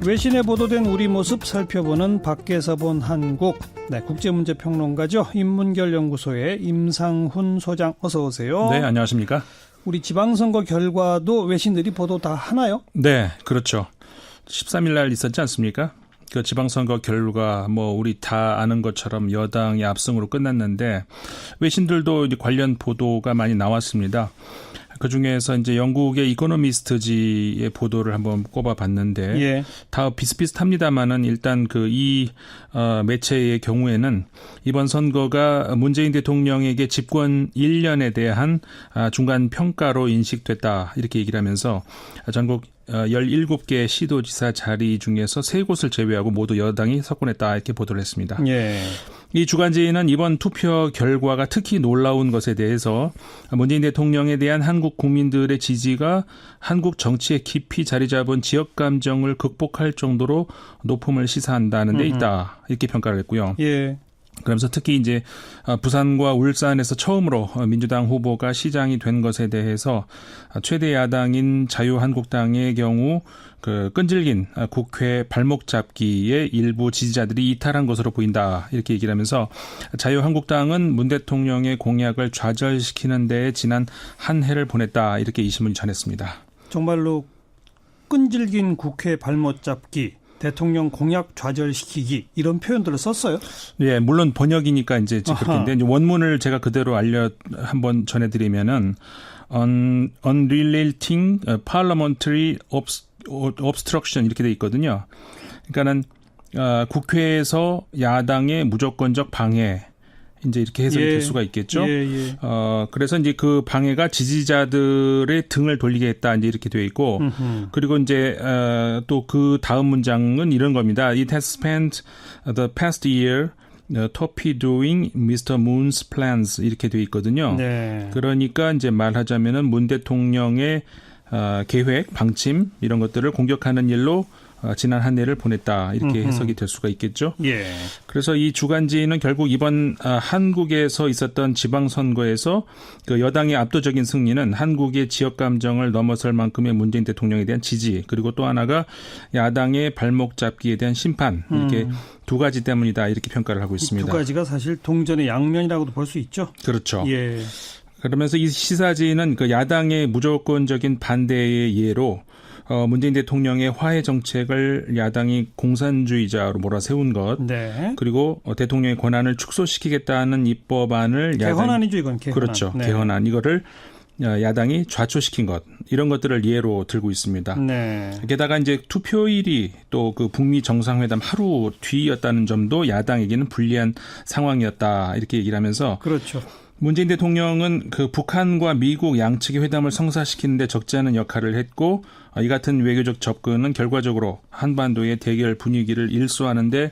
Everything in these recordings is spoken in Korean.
외신에 보도된 우리 모습 살펴보는 밖에서 본 한국. 네, 국제문제평론가죠. 인문결 연구소의 임상훈 소장, 어서 오세요. 네, 안녕하십니까. 우리 지방선거 결과도 외신들이 보도 다 하나요? 네, 그렇죠. 13일 날 있었지 않습니까? 그 지방선거 결과 우리 다 아는 것처럼 여당의 압승으로 끝났는데 외신들도 이제 관련 보도가 많이 나왔습니다. 그 중에서 이제 영국의 이코노미스트지의 보도를 한번 꼽아봤는데, 예. 다 비슷비슷합니다만은 일단 이 매체의 경우에는 이번 선거가 문재인 대통령에게 집권 1년에 대한 중간 평가로 인식됐다 이렇게 얘기를 하면서 전국 17개 시도지사 자리 중에서 3곳을 제외하고 모두 여당이 석권했다 이렇게 보도를 했습니다. 예. 이 주간지는 이번 투표 결과가 특히 놀라운 것에 대해서 문재인 대통령에 대한 한국 국민들의 지지가 한국 정치에 깊이 자리 잡은 지역 감정을 극복할 정도로 높음을 시사한다는 데 있다 이렇게 평가를 했고요. 예. 그러면서 특히 이제 부산과 울산에서 처음으로 민주당 후보가 시장이 된 것에 대해서 최대 야당인 자유한국당의 경우 그 끈질긴 국회 발목 잡기에 일부 지지자들이 이탈한 것으로 보인다 이렇게 얘기를 하면서 자유한국당은 문 대통령의 공약을 좌절시키는 데에 지난 한 해를 보냈다 이렇게 이 신문이 전했습니다. 정말로 끈질긴 국회 발목 잡기, 대통령 공약 좌절시키기 이런 표현들을 썼어요? 예, 물론 번역이니까 이제 그렇겠는데 원문을 제가 그대로 한번 전해드리면은 unrelenting parliamentary obstruction 이렇게 돼 있거든요. 그러니까는 국회에서 야당의 무조건적 방해. 이제 이렇게 해석이 될 수가 있겠죠. 예. 그래서 이제 그 방해가 지지자들의 등을 돌리게 했다. 이제 이렇게 되어 있고, 그리고 이제 또 그 다음 문장은 이런 겁니다. It has spent the past year torpedoing Mr. Moon's plans 이렇게 되어 있거든요. 네. 그러니까 이제 말하자면은 문 대통령의 계획, 방침 이런 것들을 공격하는 일로 지난 한 해를 보냈다 이렇게 해석이 될 수가 있겠죠. 예. 그래서 이 주간지는 결국 이번 한국에서 있었던 지방선거에서 그 여당의 압도적인 승리는 한국의 지역 감정을 넘어설 만큼의 문재인 대통령에 대한 지지, 그리고 또 하나가 야당의 발목 잡기에 대한 심판, 이렇게 두 가지 때문이다 이렇게 평가를 하고 있습니다. 두 가지가 사실 동전의 양면이라고도 볼 수 있죠. 그렇죠. 예. 그러면서 이 시사지는 그 야당의 무조건적인 반대의 예로 문재인 대통령의 화해 정책을 야당이 공산주의자로 몰아세운 것, 네. 그리고 대통령의 권한을 축소시키겠다는 입법안을 개헌안이죠, 이건 개헌안. 그렇죠. 네. 개헌안 이거를 야당이 좌초시킨 것, 이런 것들을 예로 들고 있습니다. 네. 게다가 이제 투표일이 또 그 북미 정상회담 하루 뒤였다는 점도 야당에게는 불리한 상황이었다 이렇게 얘기를 하면서 그렇죠. 문재인 대통령은 그 북한과 미국 양측의 회담을 성사시키는 데 적지 않은 역할을 했고, 이 같은 외교적 접근은 결과적으로 한반도의 대결 분위기를 일소하는 데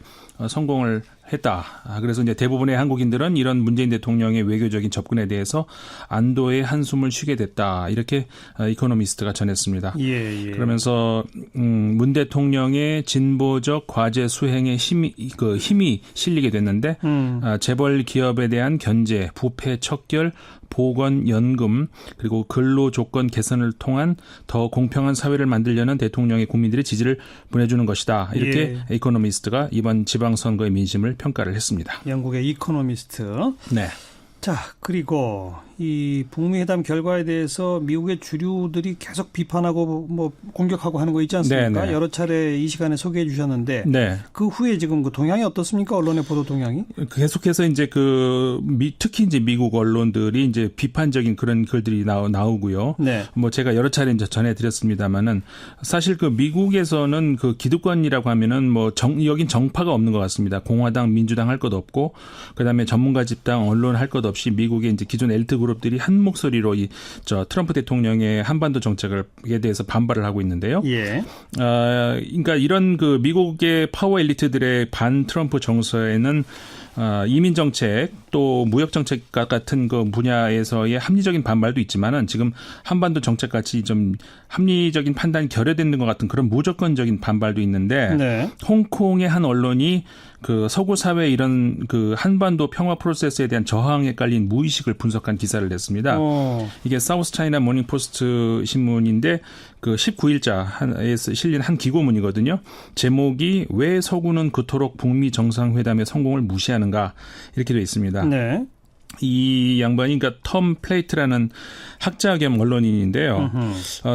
성공을 했다. 그래서 이제 대부분의 한국인들은 이런 문재인 대통령의 외교적인 접근에 대해서 안도의 한숨을 쉬게 됐다. 이렇게 이코노미스트가 전했습니다. 예. 그러면서 문 대통령의 진보적 과제 수행에 힘이 실리게 됐는데 재벌 기업에 대한 견제, 부패 척결, 보건연금, 그리고 근로조건 개선을 통한 더 공평한 사회를 만들려는 대통령의 국민들의 지지를 보내주는 것이다. 이렇게 이코노미스트가 이번 지방선거의 민심을 평가를 했습니다. 영국의 이코노미스트. 네. 자, 그리고 이 북미 회담 결과에 대해서 미국의 주류들이 계속 비판하고 공격하고 하는 거 있지 않습니까? 네네. 여러 차례 이 시간에 소개해 주셨는데 네. 그 후에 지금 그 동향이 어떻습니까? 언론의 보도 동향이? 계속해서 이제 특히 이제 미국 언론들이 이제 비판적인 그런 글들이 나오고요. 네. 제가 여러 차례 이제 전해드렸습니다만은 사실 그 미국에서는 그 기득권이라고 하면은 여긴 정파가 없는 것 같습니다. 공화당, 민주당 할 것 없고, 그다음에 전문가 집단, 언론 할 것 없이 미국의 이제 기존 엘리트 그룹들이 한 목소리로 트럼프 대통령의 한반도 정책에 대해서 반발을 하고 있는데요. 예. 그러니까 이런 그 미국의 파워 엘리트들의 반 트럼프 정서에는 이민 정책 또 무역 정책 같은 그 분야에서의 합리적인 반발도 있지만은 지금 한반도 정책 같이 좀 합리적인 판단이 결여되는 것 같은 그런 무조건적인 반발도 있는데 네. 홍콩의 한 언론이 그 서구 사회 이런 그 한반도 평화 프로세스에 대한 저항에 깔린 무의식을 분석한 기사를 냈습니다. 이게 사우스 차이나 모닝 포스트 신문인데 그 19일자에 실린 한 기고문이거든요. 제목이 왜 서구는 그토록 북미 정상회담의 성공을 무시하는가 이렇게 되어 있습니다. 네. 이 양반이 그러니까 톰 플레이트라는 학자 겸 언론인인데요.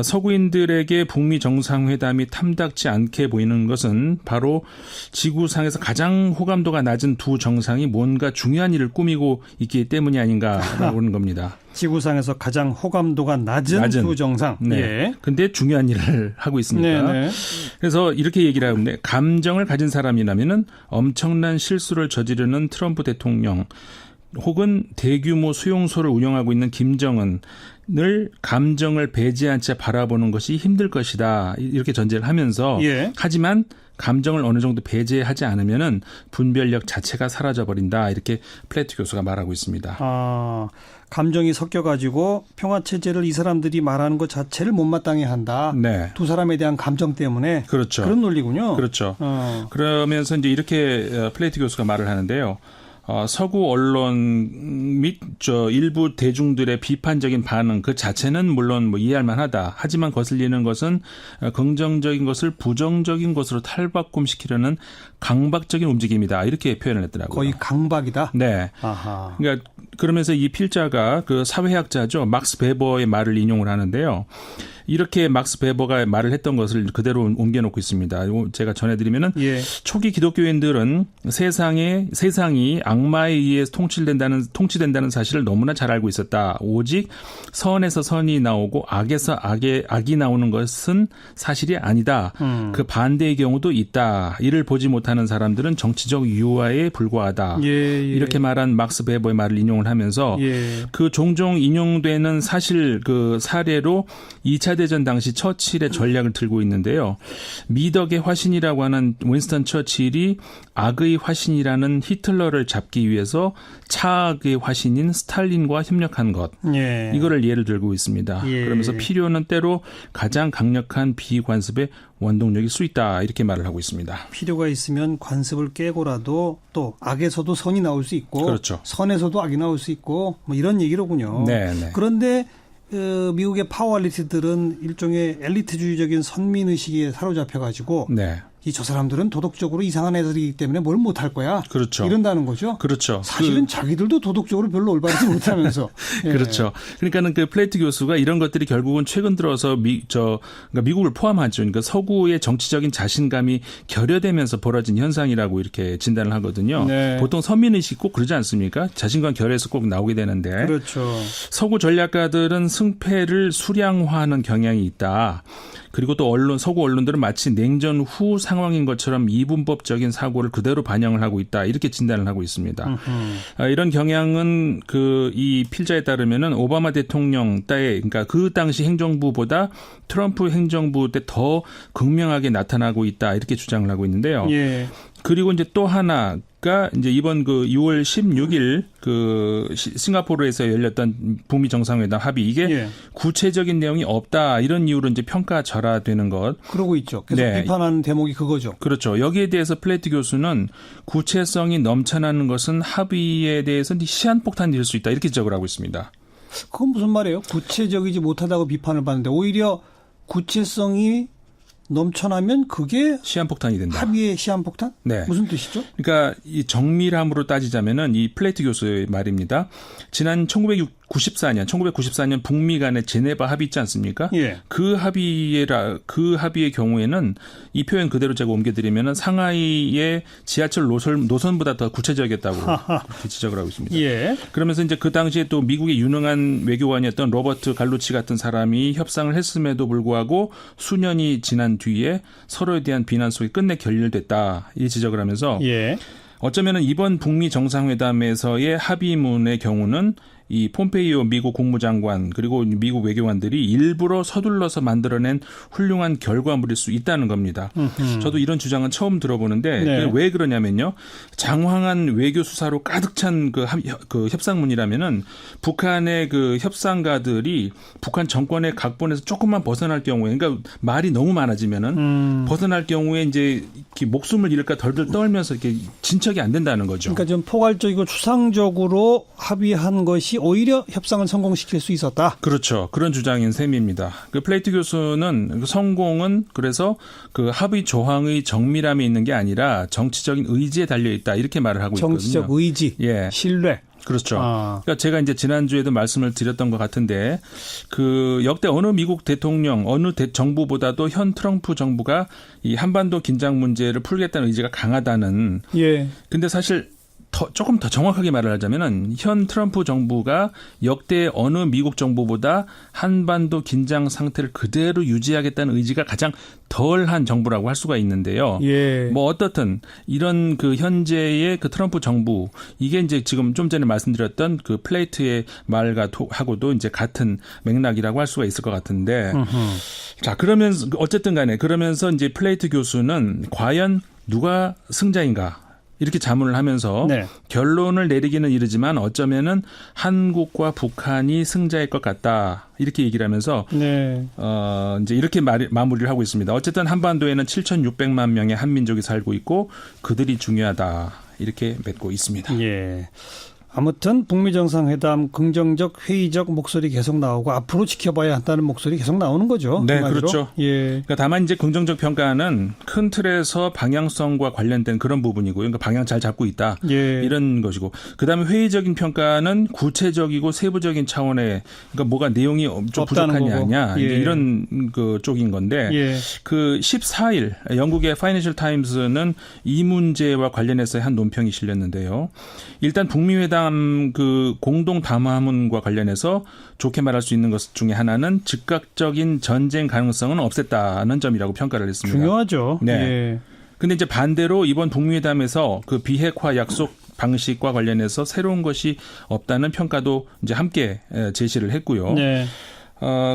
서구인들에게 북미 정상회담이 탐탁지 않게 보이는 것은 바로 지구상에서 가장 호감도가 낮은 두 정상이 뭔가 중요한 일을 꾸미고 있기 때문이 아닌가라고 하는 겁니다. 지구상에서 가장 호감도가 낮은 두 정상. 네. 예. 근데 중요한 일을 하고 있습니다. 네네. 그래서 이렇게 얘기를 하는데 감정을 가진 사람이라면은 엄청난 실수를 저지르는 트럼프 대통령 혹은 대규모 수용소를 운영하고 있는 김정은을 감정을 배제한 채 바라보는 것이 힘들 것이다. 이렇게 전제를 하면서 예. 하지만 감정을 어느 정도 배제하지 않으면은 분별력 자체가 사라져버린다. 이렇게 플래트 교수가 말하고 있습니다. 아, 감정이 섞여가지고 평화체제를 이 사람들이 말하는 것 자체를 못마땅해 한다. 네. 두 사람에 대한 감정 때문에. 그렇죠. 그런 논리군요. 그렇죠. 그러면서 이제 이렇게 플레이트 교수가 말을 하는데요. 서구 언론 및 일부 대중들의 비판적인 반응 그 자체는 물론 뭐 이해할 만하다. 하지만 거슬리는 것은 긍정적인 것을 부정적인 것으로 탈바꿈시키려는 강박적인 움직임이다. 이렇게 표현을 했더라고요. 거의 강박이다. 네. 아하. 그러니까 그러면서 이 필자가 그 사회학자죠. 막스 베버의 말을 인용을 하는데요. 이렇게 막스 베버가 말을 했던 것을 그대로 옮겨놓고 있습니다. 제가 전해드리면은 예. 초기 기독교인들은 세상이 악마에 의해 통치된다는 사실을 너무나 잘 알고 있었다. 오직 선에서 선이 나오고 악에서 악이 나오는 것은 사실이 아니다. 그 반대의 경우도 있다. 이를 보지 못하는 사람들은 정치적 유화에 불과하다. 이렇게 말한 막스 베버의 말을 인용을 하면서 그 종종 인용되는 사실 그 사례로 2차 대전 당시 처칠의 전략을 들고 있는데요. 미덕의 화신이라고 하는 윈스턴 처칠이 악의 화신이라는 히틀러를 잡기 위해서 차악의 화신인 스탈린과 협력한 것. 이거를 예를 들고 있습니다. 그러면서 필요는 때로 가장 강력한 비관습의 원동력일 수 있다. 이렇게 말을 하고 있습니다. 필요가 있으면 관습을 깨고라도 또 악에서도 선이 나올 수 있고 그렇죠. 선에서도 악이 나올 수 있고 뭐 이런 얘기로군요. 네. 그런데 미국의 파워 엘리트들은 일종의 엘리트주의적인 선민의식에 사로잡혀가지고 저 사람들은 도덕적으로 이상한 애들이기 때문에 뭘 못할 거야. 그렇죠. 이런다는 거죠. 그렇죠. 사실은 자기들도 도덕적으로 별로 올바르지 못하면서. 그렇죠. 그러니까는 그 플레이트 교수가 이런 것들이 결국은 최근 들어서 그러니까 미국을 포함하죠. 그러니까 서구의 정치적인 자신감이 결여되면서 벌어진 현상이라고 이렇게 진단을 하거든요. 보통 선민의식 꼭 그러지 않습니까? 자신감 결여해서 꼭 나오게 되는데. 그렇죠. 서구 전략가들은 승패를 수량화하는 경향이 있다. 그리고 또 서구 언론들은 마치 냉전 후 상황인 것처럼 이분법적인 사고를 그대로 반영을 하고 있다. 이렇게 진단을 하고 있습니다. 이런 경향은 이 필자에 따르면은 오바마 대통령 때에 그러니까 그 당시 행정부보다 트럼프 행정부 때 더 극명하게 나타나고 있다. 이렇게 주장을 하고 있는데요. 그리고 이제 또 하나가 이제 이번 6월 16일 싱가포르에서 열렸던 북미 정상회담 합의 이게 구체적인 내용이 없다 이런 이유로 이제 평가절하되는 것. 그러고 있죠. 계속 비판하는 대목이 그거죠. 그렇죠. 여기에 대해서 플레이트 교수는 구체성이 넘쳐나는 것은 합의에 대해서 시한폭탄이 될 수 있다 이렇게 지적을 하고 있습니다. 그건 무슨 말이에요? 구체적이지 못하다고 비판을 받는데 오히려 구체성이 넘쳐나면 그게 시한폭탄이 된다. 합의의 시한폭탄? 네. 무슨 뜻이죠? 그러니까 이 정밀함으로 따지자면은 이 플레이트 교수의 말입니다. 지난 1994년 북미 간의 제네바 합의 있지 않습니까? 그 합의의 경우에는 이 표현 그대로 제가 옮겨드리면은 상하이의 지하철 노선보다 더 구체적이었다고 이렇게 지적을 하고 있습니다. 그러면서 이제 그 당시에 또 미국의 유능한 외교관이었던 로버트 갈루치 같은 사람이 협상을 했음에도 불구하고 수년이 지난 뒤에 서로에 대한 비난 속에 끝내 결렬됐다 이 지적을 하면서 어쩌면은 이번 북미 정상회담에서의 합의문의 경우는 이 폼페이오 미국 국무장관 그리고 미국 외교관들이 일부러 서둘러서 만들어낸 훌륭한 결과물일 수 있다는 겁니다. 저도 이런 주장은 처음 들어보는데 왜 그러냐면요. 장황한 외교 수사로 가득 찬 그 협상문이라면은 북한의 그 협상가들이 북한 정권의 각본에서 조금만 벗어날 경우에 그러니까 말이 너무 많아지면은 벗어날 경우에 이제 목숨을 잃을까 덜덜 떨면서 이렇게 진척이 안 된다는 거죠. 그러니까 좀 포괄적이고 추상적으로 합의한 것이 오히려 협상을 성공시킬 수 있었다. 그렇죠. 그런 주장인 셈입니다. 그 플레이트 교수는 성공은 그래서 그 합의 조항의 정밀함이 있는 게 아니라 정치적인 의지에 달려 있다 이렇게 말을 하고 있거든요. 정치적 의지, 예. 신뢰. 그렇죠. 그러니까 제가 이제 지난주에도 말씀을 드렸던 것 같은데 그 역대 어느 미국 대통령, 어느 정부보다도 현 트럼프 정부가 이 한반도 긴장 문제를 풀겠다는 의지가 강하다는. 예. 근데 사실 조금 더 정확하게 말을 하자면은 현 트럼프 정부가 역대 어느 미국 정부보다 한반도 긴장 상태를 그대로 유지하겠다는 의지가 가장 덜한 정부라고 할 수가 있는데요. 예. 뭐 어떻든 이런 그 현재의 그 트럼프 정부 이게 이제 지금 좀 전에 말씀드렸던 그 플레이트의 말과 하고도 이제 같은 맥락이라고 할 수가 있을 것 같은데. 자, 그러면서 어쨌든 간에 그러면서 이제 플레이트 교수는 과연 누가 승자인가? 이렇게 자문을 하면서 네. 결론을 내리기는 이르지만 어쩌면은 한국과 북한이 승자일 것 같다. 이렇게 얘기를 하면서 네. 이제 이렇게 마무리를 하고 있습니다. 어쨌든 한반도에는 7,600만 명의 한민족이 살고 있고 그들이 중요하다. 이렇게 맺고 있습니다. 예. 아무튼 북미 정상회담 긍정적 회의적 목소리 계속 나오고 앞으로 지켜봐야 한다는 목소리 계속 나오는 거죠. 네, 한마디로. 그렇죠. 예. 그러니까 다만 이제 긍정적 평가는 큰 틀에서 방향성과 관련된 그런 부분이고요. 그러니까 방향 잘 잡고 있다. 예. 이런 것이고. 그다음에 회의적인 평가는 구체적이고 세부적인 차원의 그러니까 뭐가 내용이 좀 부족하냐 아니냐 예. 이런 그 쪽인 건데 예. 그 14일 영국의 파이낸셜 타임스는 이 문제와 관련해서 한 논평이 실렸는데요. 일단 북미 회담 그 공동 담화문과 관련해서 좋게 말할 수 있는 것 중에 하나는 즉각적인 전쟁 가능성은 없앴다는 점이라고 평가를 했습니다. 중요하죠. 네. 예. 근데 이제 반대로 이번 북미 회담에서 그 비핵화 약속 방식과 관련해서 새로운 것이 없다는 평가도 이제 함께 제시를 했고요. 네.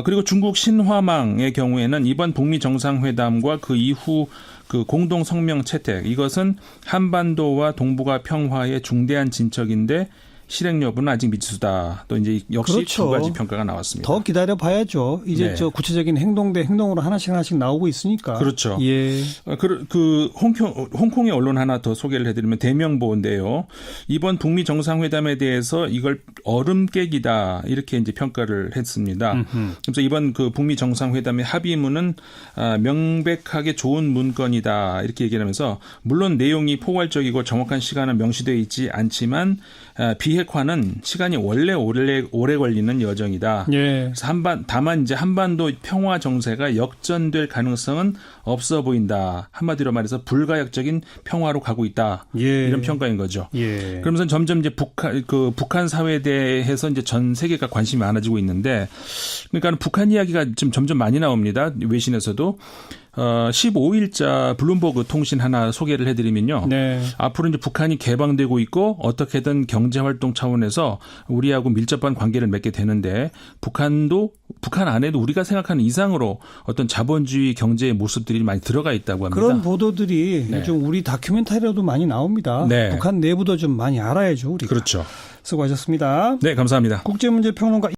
그리고 중국 신화망의 경우에는 이번 북미 정상회담과 그 이후 그 공동 성명 채택 이것은 한반도와 동북아 평화의 중대한 진척인데 실행 여부는 아직 미지수다. 또 이제 역시 그렇죠. 두 가지 평가가 나왔습니다. 더 기다려 봐야죠. 이제 네. 저 구체적인 행동 대 행동으로 하나씩 나오고 있으니까. 그렇죠. 예. 그 홍콩의 언론 하나 더 소개를 해드리면 대명보인데요. 이번 북미 정상회담에 대해서 이걸 얼음 깨기다 이렇게 이제 평가를 했습니다. 그래서 이번 그 북미 정상회담의 합의문은 명백하게 좋은 문건이다 이렇게 얘기를 하면서 물론 내용이 포괄적이고 정확한 시간은 명시되어 있지 않지만 비핵화는 시간이 원래 오래 걸리는 여정이다. 예. 그래서 다만 이제 한반도 평화 정세가 역전될 가능성은 없어 보인다. 한마디로 말해서 불가역적인 평화로 가고 있다. 예. 이런 평가인 거죠. 예. 그러면서 점점 이제 북한 사회에 대해서 이제 전 세계가 관심이 많아지고 있는데, 그러니까 북한 이야기가 지금 점점 많이 나옵니다. 외신에서도. 15일자 블룸버그 통신 하나 소개를 해드리면요. 네. 앞으로 이제 북한이 개방되고 있고 어떻게든 경제활동 차원에서 우리하고 밀접한 관계를 맺게 되는데 북한 안에도 우리가 생각하는 이상으로 어떤 자본주의 경제의 모습들이 많이 들어가 있다고 합니다. 그런 보도들이 네. 요즘 우리 다큐멘터리로도 많이 나옵니다. 네. 북한 내부도 좀 많이 알아야죠. 우리가. 그렇죠. 수고하셨습니다. 네, 감사합니다. 국제문제평론가